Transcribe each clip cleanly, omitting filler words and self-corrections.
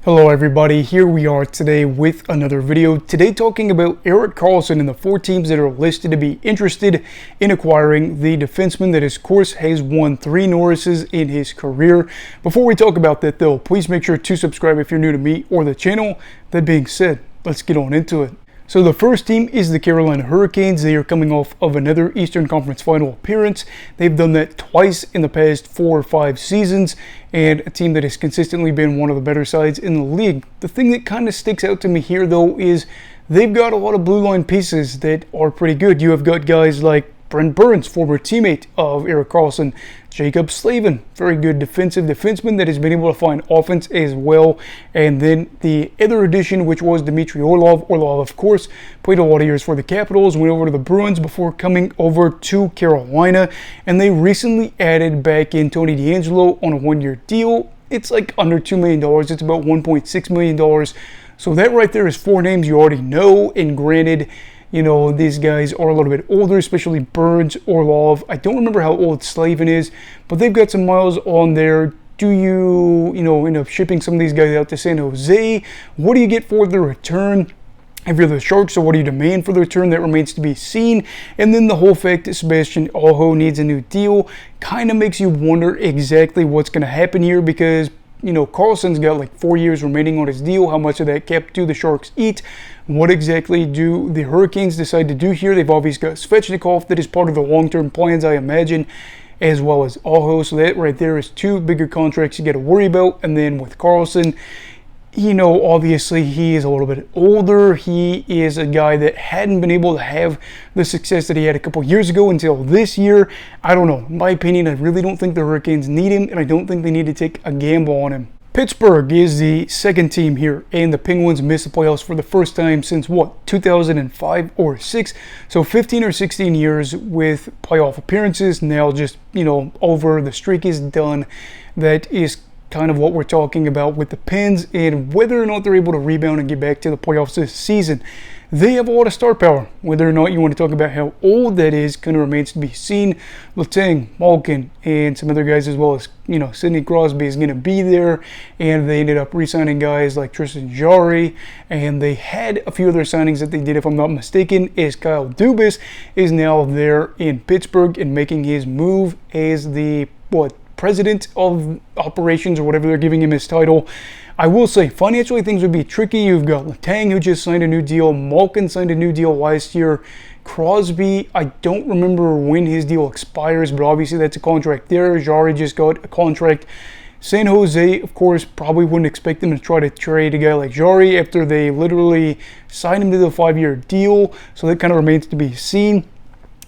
Hello everybody, here we are today with another video. Today talking about Erik Karlsson and the 4 teams that are listed to be interested in acquiring the defenseman that of course has won 3 Norrises in his career. Before we talk about that though, please make sure to subscribe if you're new to me or the channel. That being said, let's get on into it. So the first team is the Carolina Hurricanes. They are coming off of another Eastern Conference Final appearance. They've done that twice in the past 4 or 5 seasons, and a team that has consistently been one of the better sides in the league. The thing that kind of sticks out to me here, though, is they've got a lot of blue line pieces that are pretty good. You have got guys like Brent Burns, former teammate of Erik Karlsson, Jacob Slavin, very good defensive defenseman that has been able to find offense as well. And then the other addition, which was Dmitry Orlov. Orlov, of course, played a lot of years for the Capitals, went over to the Bruins before coming over to Carolina. And they recently added back in Tony DeAngelo on a 1-year deal. It's like under $2 million. It's about $1.6 million. So that right there is 4 names you already know. And granted, you know, these guys are a little bit older, especially Burns, Orlov. I don't remember how old Slavin is, but they've got some miles on there. Do you end up shipping some of these guys out to San Jose? What do you get for the return? If you're the Sharks, so what do you demand for the return? That remains to be seen. And then the whole fact that Sebastian Aho needs a new deal kind of makes you wonder exactly what's going to happen here, because Karlsson's got like 4 years remaining on his deal. How much of that cap do the Sharks eat? What exactly do the Hurricanes decide to do here? They've obviously got Svechnikov that is part of the long-term plans, I imagine, as well as Aho. So that right there is 2 bigger contracts you got to worry about. And then with Karlsson, obviously he is a little bit older. He is a guy that hadn't been able to have the success that he had a couple years ago until this year. I don't know. In my opinion, I really don't think the Hurricanes need him, and I don't think they need to take a gamble on him. Pittsburgh is the second team here, and the Penguins missed the playoffs for the first time since, 2005 or 6? So 15 or 16 years with playoff appearances. Now just, over. The streak is done. That is kind of what we're talking about with the Pens and whether or not they're able to rebound and get back to the playoffs this season. They have a lot of star power. Whether or not you want to talk about how old that is kind of remains to be seen. Letang, Malkin, and some other guys as well as, Sidney Crosby is going to be there. And they ended up re-signing guys like Tristan Jarry. And they had a few other signings that they did, if I'm not mistaken, as Kyle Dubas is now there in Pittsburgh and making his move as the, president of operations or whatever they're giving him his title. I will say, financially, things would be tricky. You've got Letang, who just signed a new deal. Malkin signed a new deal last year. Crosby, I don't remember when his deal expires, but obviously that's a contract there. Jarry just got a contract. San Jose, of course, probably wouldn't expect them to try to trade a guy like Jarry after they literally signed him to the 5-year deal. So that kind of remains to be seen.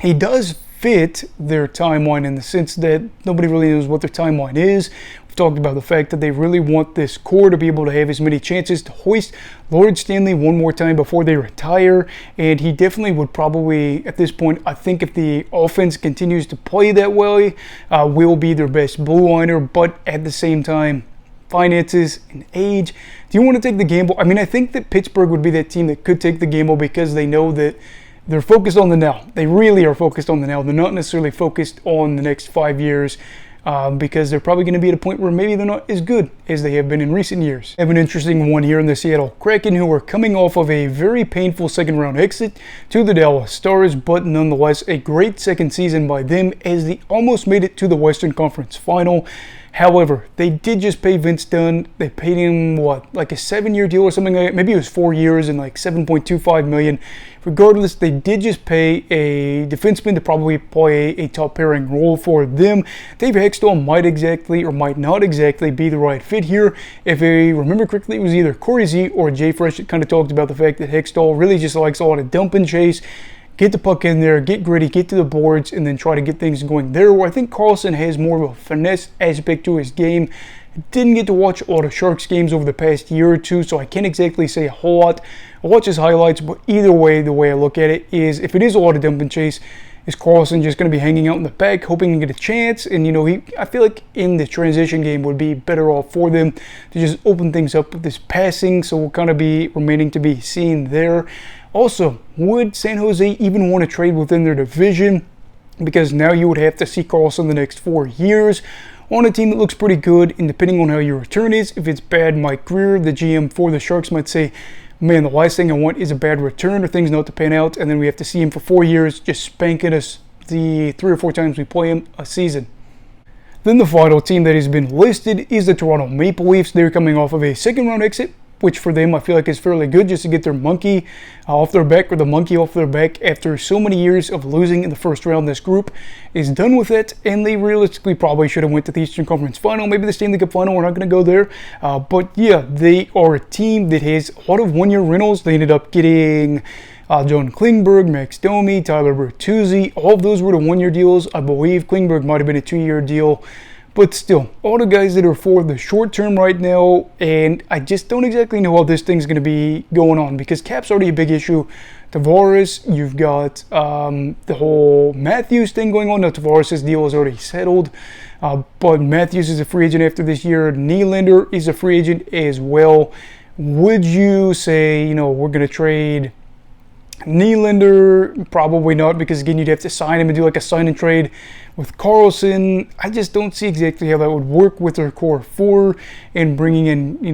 He does fit their timeline in the sense that nobody really knows what their timeline is. We've talked about the fact that they really want this core to be able to have as many chances to hoist Lord Stanley one more time before they retire, and he definitely would probably, at this point, I think if the offense continues to play that way, will be their best blue liner, but at the same time, finances and age. Do you want to take the gamble? I mean, I think that Pittsburgh would be that team that could take the gamble because they know that they're focused on the now. They really are focused on the now. They're not necessarily focused on the next 5 years because they're probably going to be at a point where maybe they're not as good as they have been in recent years. I have an interesting one here in the Seattle Kraken, who are coming off of a very painful second-round exit to the Dallas Stars, but nonetheless a great second season by them as they almost made it to the Western Conference Final. However, they did just pay Vince Dunn. They paid him, like a 7-year deal or something like that? Maybe it was 4 years and like $7.25 million. Regardless, they did just pay a defenseman to probably play a top pairing role for them. Dave Hextall might exactly or might not exactly be the right fit here. If I remember correctly, it was either Corey Z or Jay Fresh that kind of talked about the fact that Hextall really just likes a lot of dump and chase. Get the puck in there, get gritty, get to the boards, and then try to get things going there. Where I think Karlsson has more of a finesse aspect to his game. Didn't get to watch a lot of Sharks games over the past year or two, so I can't exactly say a whole lot. I watch his highlights, but either way, the way I look at it is if it is a lot of dump and chase, is Karlsson just going to be hanging out in the back, hoping to get a chance? And, I feel like in the transition game would be better off for them to just open things up with this passing, so we'll kind of be remaining to be seen there. Also, would San Jose even want to trade within their division? Because now you would have to see Karlsson the next 4 years. on a team that looks pretty good, and depending on how your return is, if it's bad, Mike Greer, the GM for the Sharks, might say, man, the last thing I want is a bad return or things not to pan out, and then we have to see him for 4 years just spanking us the 3 or 4 times we play him a season. Then the final team that has been listed is the Toronto Maple Leafs. They're coming off of a second-round exit, which for them I feel like is fairly good, just to get their monkey off their back, or the monkey off their back after so many years of losing in the first round. This group is done with it, and they realistically probably should have went to the Eastern Conference Final, maybe the Stanley Cup Final. We're not going to go there, but yeah, they are a team that has a lot of one-year rentals. They ended up getting John Klingberg, Max Domi, Tyler Bertuzzi. All of those were the one-year deals. I believe Klingberg might have been a 2-year deal. But still, all the guys that are for the short term right now, and I just don't exactly know how this thing's going to be going on, because cap's already a big issue. Tavares, you've got the whole Matthews thing going on. Now, Tavares' deal is already settled, but Matthews is a free agent after this year. Nylander is a free agent as well. Would you say, we're going to trade Nylander? Probably not, because again, you'd have to sign him and do like a sign and trade with Karlsson. I just don't see exactly how that would work with their core 4 and bringing in,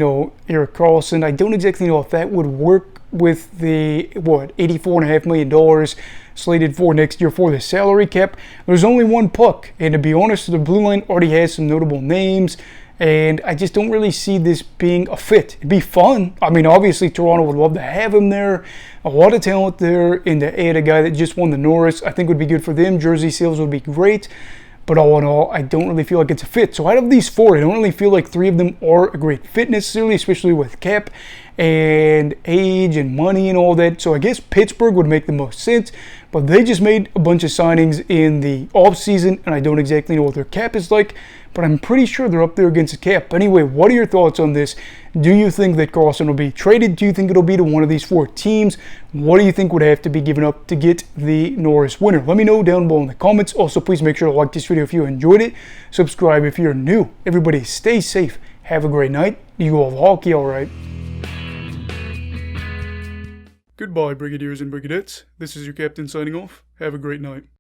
Erik Karlsson. I don't exactly know if that would work with the, $84.5 million slated for next year for the salary cap. There's only one puck, and to be honest, the blue line already has some notable names, and I just don't really see this being a fit. It'd be fun. I mean, obviously, Toronto would love to have him there. A lot of talent there, and to add a guy that just won the Norris, I think would be good for them. Jersey sales would be great. But all in all, I don't really feel like it's a fit. So out of these 4, I don't really feel like 3 of them are a great fit necessarily, especially with cap and age and money and all that. So I guess Pittsburgh would make the most sense, but they just made a bunch of signings in the offseason, and I don't exactly know what their cap is like, but I'm pretty sure they're up there against the cap. Anyway, what are your thoughts on this? Do you think that Karlsson will be traded? Do you think it'll be to one of these 4 teams? What do you think would have to be given up to get the Norris winner? Let me know down below in the comments. Also, please make sure to like this video if you enjoyed it. Subscribe if you're new. Everybody stay safe. Have a great night. You go have hockey all right. Goodbye, Brigadiers and Brigadettes. This is your captain signing off. Have a great night.